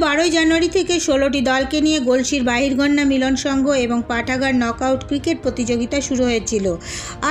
12 জানুয়ারি থেকে 16টি দলকে নিয়ে গলসির বাহিরগন্না মিলন সংঘ এবং পাঠাগার নকআউট ক্রিকেট প্রতিযোগিতা শুরু হয়েছিল।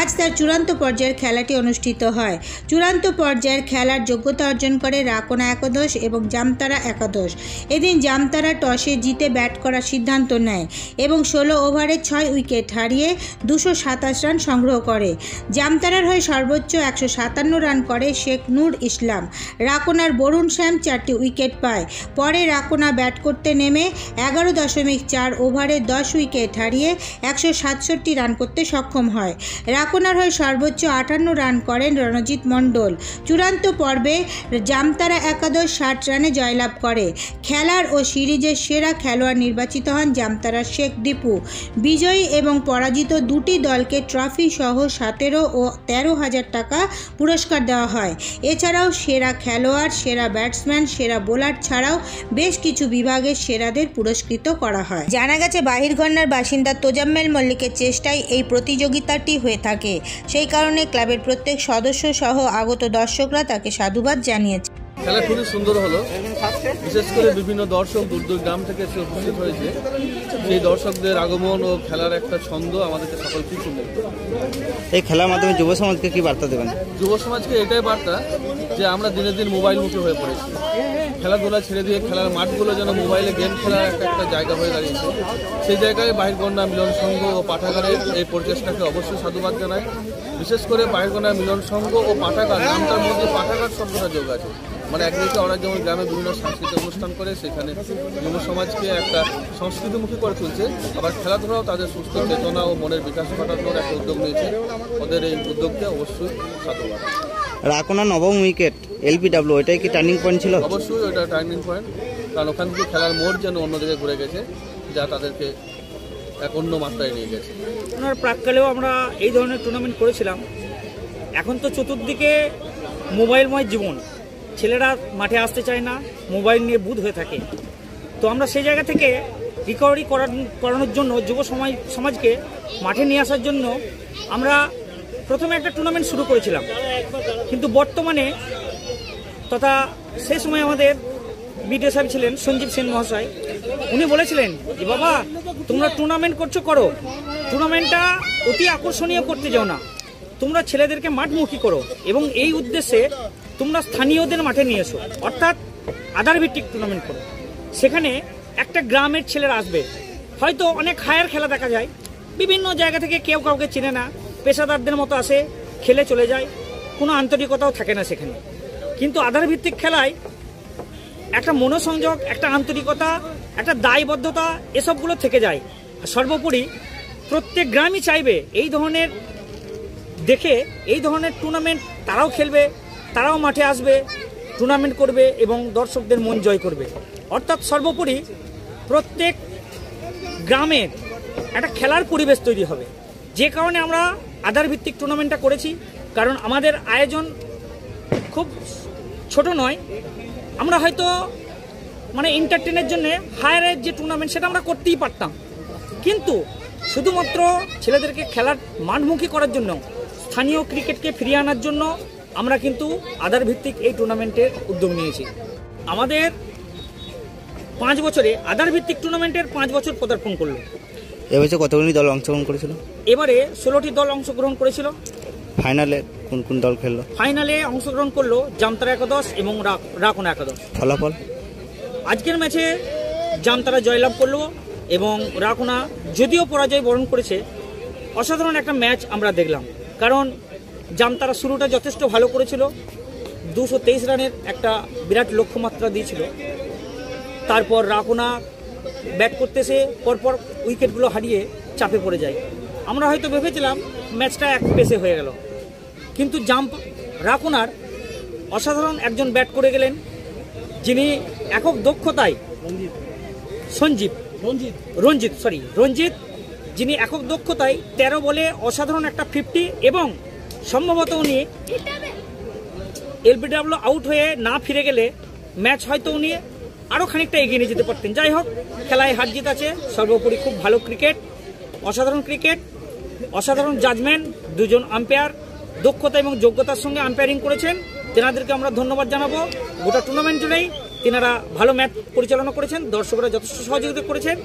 আজ তার চূড়ান্ত পর্যায়ের খেলাটি অনুষ্ঠিত হয়। চূড়ান্ত পর্যায়ের খেলার যোগ্যতা অর্জন করে রাকোনা একাদশ এবং জামতারা একাদশ। এদিন জামতারা টসে জিতে ব্যাট করার সিদ্ধান্ত নেয় এবং 16 ওভারে 6 উইকেট হারিয়ে 227 রান সংগ্রহ করে। জামতারার হয়ে সর্বোচ্চ 157 রান করে শেখ নূর ইসলাম। রাকোনার বরুণ শ্যাম 4টি উইকেট পায়। পরে রাকোনা ব্যাট করতে নেমে 11.4 ওভারে 10 উইকেট হারিয়ে 167 রান করতে সক্ষম হয়। রাকোনার হয়ে সর্বোচ্চ 58 রান করেন রণজিৎ মণ্ডল। চূড়ান্ত পর্বে জামতারা একাদশ 60 রানে জয়লাভ করে। খেলার ও সিরিজের সেরা খেলোয়াড় নির্বাচিত হন জামতারার শেখ দীপু। বিজয়ী এবং পরাজিত দুটি দলকে ট্রফি সহ 17 ও 13 হাজার টাকা পুরস্কার দেওয়া হয়। এছাড়াও সেরা খেলোয়াড়, সেরা ব্যাটসম্যান, সেরা বোলার ছাড়াও বেশ কিছু বিভাগের সেরাদের পুরস্কৃত করা হয়। জানা গেছে বাহিরগন্নার বাসিন্দা তোজাম্মেল মল্লিকের চেষ্টায় এই প্রতিযোগিতাটি হয়ে থাকে। সেই কারণে ক্লাবের প্রত্যেক সদস্য সহ আগত দর্শকরা তাকে সাধুবাদ জানিয়েছে। খেলা খুবই সুন্দর হলো, বিশেষ করে বিভিন্ন দর্শক দূর দূর গ্রাম থেকে এসে উপস্থিত হয়েছে। সেই দর্শকদের আগমন ও খেলার একটা ছন্দ আমাদেরকে সকলকেই সুন্দর। এই খেলার মাধ্যমে যুব সমাজকে কি বার্তা দেবেন? যুব সমাজকে এটাই বার্তা যে আমরা দিনের দিন মোবাইল মুখী হয়ে পড়েছি। খেলাধুলা ছেড়ে দিয়ে খেলার মাঠগুলো যেন মোবাইলে গেম খেলার একটা জায়গা হয়ে দাঁড়িয়েছে। সেই জায়গায় বাহিরগন্না মিলন সংঘ ও পাঠাগারের এই প্রচেষ্টাকে অবশ্যই সাধুবাদ জানাই। বিশেষ করে বাহিরগন্না মিলন সংঘ ও পাঠাগার, নামটার মধ্যে পাঠাগার শব্দটা যোগ আছে। মানে একদিকে ওরা যেমন গ্রামে বিভিন্ন সাংস্কৃতিক অনুষ্ঠান করে, সেখানে যুব সমাজকে একটা সংস্কৃতিমুখী করে তুলছে, আবার খেলাধুলাও তাদের সুস্থ চেতনা ও মনের বিকাশ ঘটানোর একটা উদ্যোগ নিয়েছে। ওদের এই উদ্যোগকে অবশ্যই সাধুবাদ। রাকোনা নবম উইকেট LBW, এটাই কি টার্নিং পয়েন্ট ছিল? অবশ্যই ওটা টার্নিং পয়েন্ট, কারণ ওখান থেকে খেলার মোড় যেন অন্যদিকে ঘুরে গেছে, যা তাদেরকে এক অন্য মাত্রায় নিয়ে গেছে। ওনার প্রাককালেও আমরা এই ধরনের টুর্নামেন্ট করেছিলাম। এখন তো চতুর্দিকে মোবাইলময় জীবন, ছেলেরা মাঠে আসতে চায় না, মোবাইল নিয়ে বুঁদ হয়ে থাকে। তো আমরা সেই জায়গা থেকে রিকভারি করানোর জন্য যুব সমাজকে মাঠে নিয়ে আসার জন্য আমরা প্রথমে একটা টুর্নামেন্ট শুরু করেছিলাম। কিন্তু বর্তমানে তথা সেই সময় আমাদের বিডিও সাহেব ছিলেন সঞ্জীব সেন মহাশয়, উনি বলেছিলেন যে বাবা তোমরা টুর্নামেন্ট করো, টুর্নামেন্টটা অতি আকর্ষণীয় করতে যাও না, তোমরা ছেলেদেরকে মাঠমুখী করো এবং এই উদ্দেশ্যে তোমরা স্থানীয়দের মাঠে নিয়ে এসো, অর্থাৎ আধার ভিত্তিক টুর্নামেন্ট করো। সেখানে একটা গ্রামের ছেলেরা আসবে, হয়তো অনেক হায়ার খেলা দেখা যায়, বিভিন্ন জায়গা থেকে কেউ কাউকে চেনে না, পেশাদারদের মতো আসে, খেলে চলে যায়, কোনো আন্তরিকতাও থাকে না সেখানে। কিন্তু আধার ভিত্তিক খেলায় একটা মনোসংযোগ, একটা আন্তরিকতা, একটা দায়বদ্ধতা এসবগুলো থেকে যায়। সর্বোপরি প্রত্যেক গ্রামই চাইবে এই ধরনের দেখে এই ধরনের টুর্নামেন্ট তারাও খেলবে, তারাও মাঠে আসবে, টুর্নামেন্ট করবে এবং দর্শকদের মন জয় করবে। অর্থাৎ সর্বোপরি প্রত্যেক গ্রামের একটা খেলার পরিবেশ তৈরি হবে। যে কারণে আমরা আধার ভিত্তিক টুর্নামেন্টটা করেছি, কারণ আমাদের আয়োজন খুব ছোট নয়। আমরা হয়তো মানে এন্টারটেনের জন্য হায়ারের যে টুর্নামেন্ট সেটা আমরা করতেই পারতাম, কিন্তু শুধুমাত্র ছেলেদেরকে খেলার মাঠমুখী করার জন্য, স্থানীয় ক্রিকেটকে ফিরিয়ে আনার জন্য আমরা কিন্তু আধার ভিত্তিক এই টুর্নামেন্টের উদ্যোগ নিয়েছি। আমাদের 5 বছরে আধার ভিত্তিক টুর্নামেন্টের 5 বছর পদার্পণ করলো। এবছর কতগুলি দল অংশগ্রহণ করেছিল? এবারে 16টি দল অংশগ্রহণ করেছিল। ফাইনালে কোন কোন দল খেললো? ফাইনালে অংশগ্রহণ করলো জামতারা একাদশ এবং রাকোনা একাদশ। ফলাফল আজকের ম্যাচে জামতারা জয়লাভ করলো এবং রাকোনা যদিও পরাজয় বরণ করেছে। অসাধারণ একটা ম্যাচ আমরা দেখলাম, কারণ জামতারা শুরুটা যথেষ্ট ভালো করেছিল, 223 রানের একটা বিরাট লক্ষ্যমাত্রা দিয়েছিল। তারপর রাকোনা ব্যাট করতেছে পরপর উইকেটগুলো হারিয়ে চাপে পড়ে যায়। আমরা হয়তো ভেবেছিলাম ম্যাচটা এক পেসে হয়ে গেল, কিন্তু রাকোনার অসাধারণ একজন ব্যাট করে গেলেন, যিনি একক দক্ষতায় রঞ্জিত, যিনি একক দক্ষতায় 13 বলে অসাধারণ একটা 50 এবং সম্ভবত উনি LBW আউট হয়ে না ফিরে গেলে ম্যাচ হয়তো উনি আরও খানিকটা এগিয়ে নিয়ে যেতে পারতেন। যাই হোক, খেলায় হার জিত আছে, সর্বোপরি খুব ভালো ক্রিকেট, অসাধারণ জাজমেন্ট, 2 জন আম্পায়ার দক্ষতা এবং যোগ্যতার সঙ্গে আম্পায়ারিং করেছেন, তেনাদেরকে আমরা ধন্যবাদ জানাবো। গোটা টুর্নামেন্ট জুড়েই তিনারা ভালো ম্যাচ পরিচালনা করেছেন, দর্শকরা যথেষ্ট সহযোগিতা করেছেন।